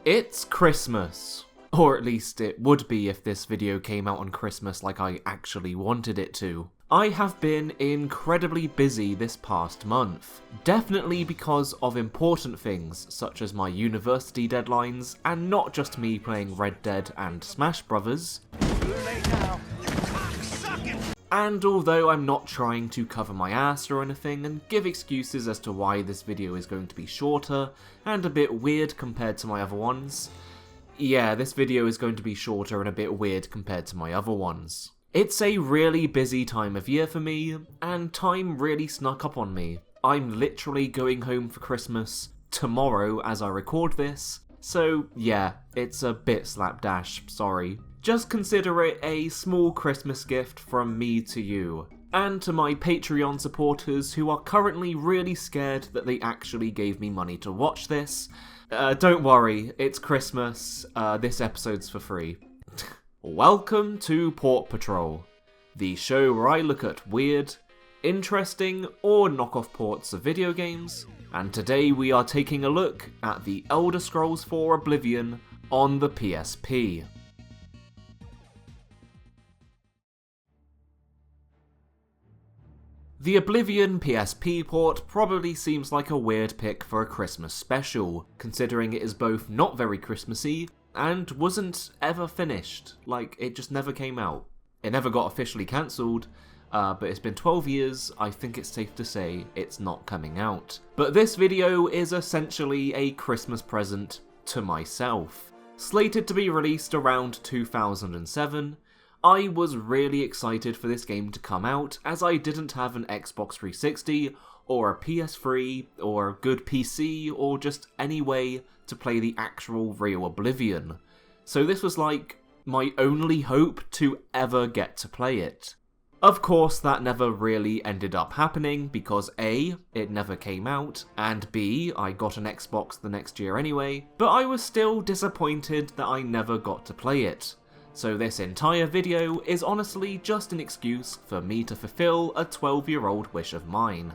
It's Christmas. Or at least it would be if this video came out on Christmas like I actually wanted it to. I have been incredibly busy this past month. Definitely because of important things such as my university deadlines and not just me playing Red Dead and Smash Brothers. And although I'm not trying to cover my ass or anything and give excuses as to why this video is going to be shorter and a bit weird compared to my other ones, yeah, this video is going to be shorter and a bit weird compared to my other ones. It's a really busy time of year for me, and time really snuck up on me. I'm literally going home for Christmas tomorrow as I record this, so yeah, it's a bit slapdash, sorry. Just consider it a small Christmas gift from me to you, and to my Patreon supporters who are currently really scared that they actually gave me money to watch this. Don't worry, it's Christmas, this episode's for free. Welcome to Port Patrol, the show where I look at weird, interesting, or knockoff ports of video games, and today we are taking a look at The Elder Scrolls IV Oblivion on the PSP. The Oblivion PSP port probably seems like a weird pick for a Christmas special, considering it is both not very Christmassy and wasn't ever finished, like it just never came out. It never got officially cancelled, but it's been 12 years, I think it's safe to say it's not coming out. But this video is essentially a Christmas present to myself. Slated to be released around 2007, I was really excited for this game to come out as I didn't have an Xbox 360 or a PS3 or a good PC or just any way to play the actual real Oblivion. So this was like my only hope to ever get to play it. Of course that never really ended up happening because A, it never came out, and B, I got an Xbox the next year anyway, but I was still disappointed that I never got to play it. So this entire video is honestly just an excuse for me to fulfill a 12-year-old wish of mine.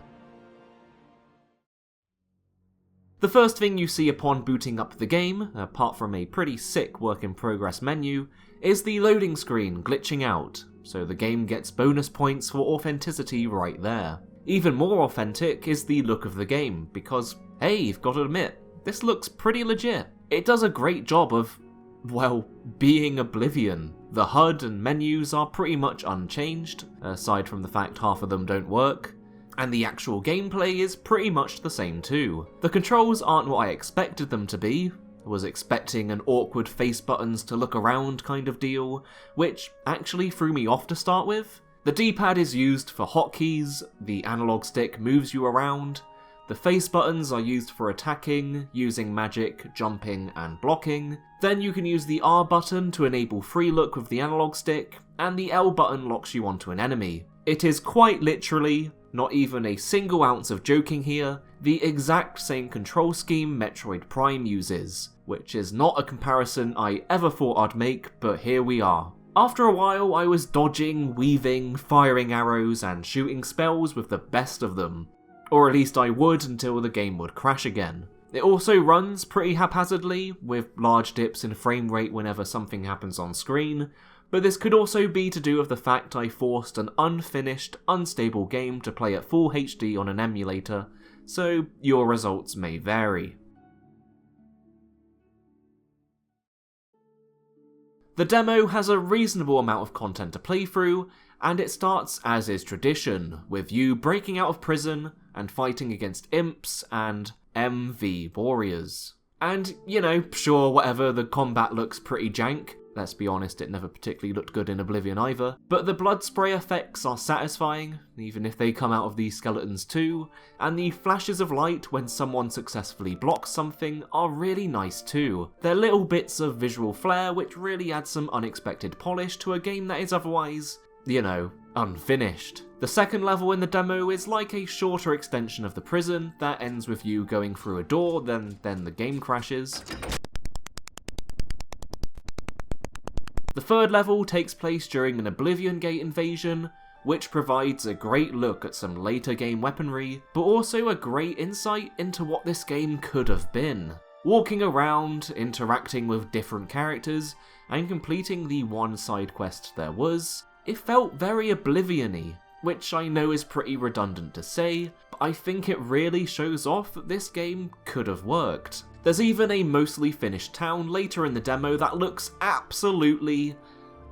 The first thing you see upon booting up the game, apart from a pretty sick work-in-progress menu, is the loading screen glitching out, so the game gets bonus points for authenticity right there. Even more authentic is the look of the game, because, hey, you've got to admit, this looks pretty legit. It does a great job of, well, being Oblivion. The HUD and menus are pretty much unchanged, aside from the fact half of them don't work, and the actual gameplay is pretty much the same too. The controls aren't what I expected them to be. I was expecting an awkward face buttons to look around kind of deal, which actually threw me off to start with. The D-pad is used for hotkeys, the analog stick moves you around, the face buttons are used for attacking, using magic, jumping, and blocking. Then you can use the R button to enable free look with the analog stick, and the L button locks you onto an enemy. It is quite literally, not even a single ounce of joking here, the exact same control scheme Metroid Prime uses, which is not a comparison I ever thought I'd make, but here we are. After a while I was dodging, weaving, firing arrows, and shooting spells with the best of them. Or at least I would until the game would crash again. It also runs pretty haphazardly, with large dips in frame rate whenever something happens on screen, but this could also be to do with the fact I forced an unfinished, unstable game to play at full HD on an emulator, so your results may vary. The demo has a reasonable amount of content to play through, and it starts as is tradition, with you breaking out of prison and fighting against imps and MV warriors. And, you know, sure, whatever, the combat looks pretty jank. Let's be honest, it never particularly looked good in Oblivion either. But the blood spray effects are satisfying, even if they come out of these skeletons too, and the flashes of light when someone successfully blocks something are really nice too. They're little bits of visual flair which really add some unexpected polish to a game that is otherwise, you know, unfinished. The second level in the demo is like a shorter extension of the prison that ends with you going through a door, then the game crashes. The third level takes place during an Oblivion Gate invasion, which provides a great look at some later game weaponry, but also a great insight into what this game could have been. Walking around, interacting with different characters, and completing the one side quest there was, it felt very Oblivion-y, which I know is pretty redundant to say, but I think it really shows off that this game could have worked. There's even a mostly finished town later in the demo that looks absolutely,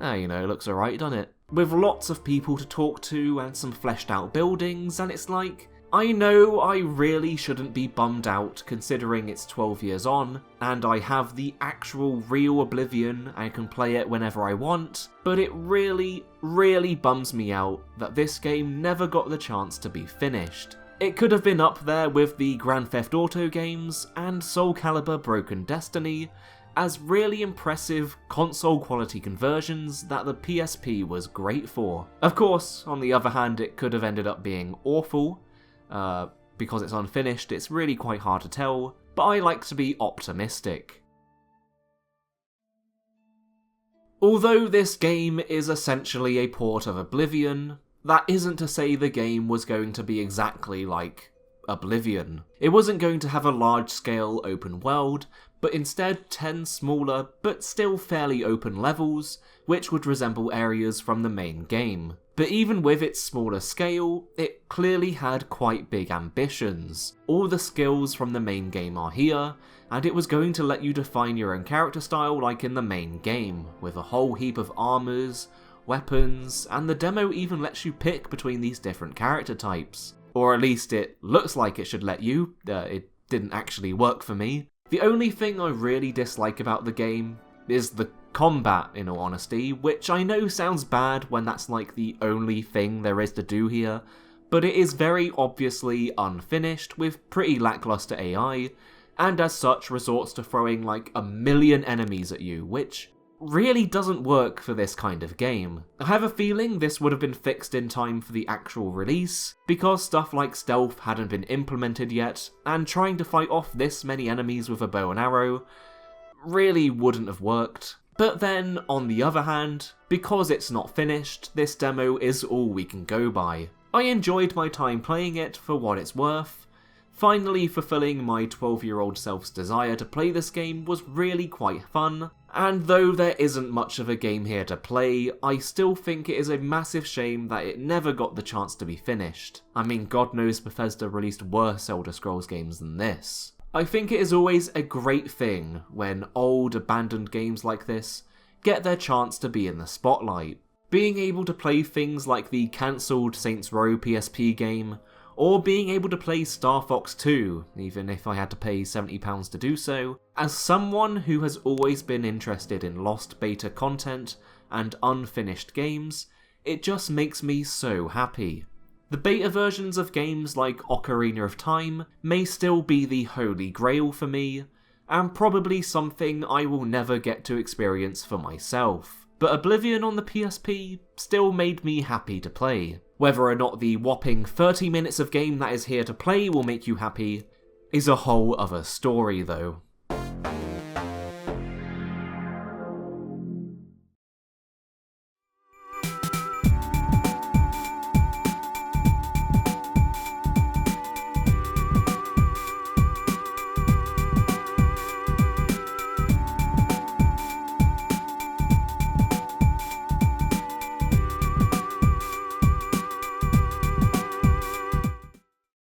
looks alright, doesn't it? With lots of people to talk to and some fleshed out buildings, and it's like, I know I really shouldn't be bummed out considering it's 12 years on, and I have the actual real Oblivion and can play it whenever I want, but it really, really bums me out that this game never got the chance to be finished. It could have been up there with the Grand Theft Auto games and Soul Calibur Broken Destiny as really impressive console quality conversions that the PSP was great for. Of course, on the other hand, it could have ended up being awful. Because it's unfinished, it's really quite hard to tell, but I like to be optimistic. Although this game is essentially a port of Oblivion, that isn't to say the game was going to be exactly like Oblivion. It wasn't going to have a large-scale open world, but instead 10 smaller, but still fairly open levels, which would resemble areas from the main game. But even with its smaller scale, it clearly had quite big ambitions. All the skills from the main game are here, and it was going to let you define your own character style like in the main game, with a whole heap of armors, weapons, and the demo even lets you pick between these different character types. Or at least it looks like it should let you, it didn't actually work for me. The only thing I really dislike about the game is the combat, in all honesty, which I know sounds bad when that's like the only thing there is to do here, but it is very obviously unfinished with pretty lackluster AI, and as such resorts to throwing like a million enemies at you, which really doesn't work for this kind of game. I have a feeling this would have been fixed in time for the actual release, because stuff like stealth hadn't been implemented yet, and trying to fight off this many enemies with a bow and arrow really wouldn't have worked. But then, on the other hand, because it's not finished, this demo is all we can go by. I enjoyed my time playing it for what it's worth. Finally fulfilling my 12-year-old self's desire to play this game was really quite fun, and though there isn't much of a game here to play, I still think it is a massive shame that it never got the chance to be finished. I mean, God knows Bethesda released worse Elder Scrolls games than this. I think it is always a great thing when old, abandoned games like this get their chance to be in the spotlight. Being able to play things like the cancelled Saints Row PSP game, or being able to play Star Fox 2, even if I had to pay £70 to do so, as someone who has always been interested in lost beta content and unfinished games, it just makes me so happy. The beta versions of games like Ocarina of Time may still be the holy grail for me, and probably something I will never get to experience for myself. But Oblivion on the PSP still made me happy to play. Whether or not the whopping 30 minutes of game that is here to play will make you happy is a whole other story though.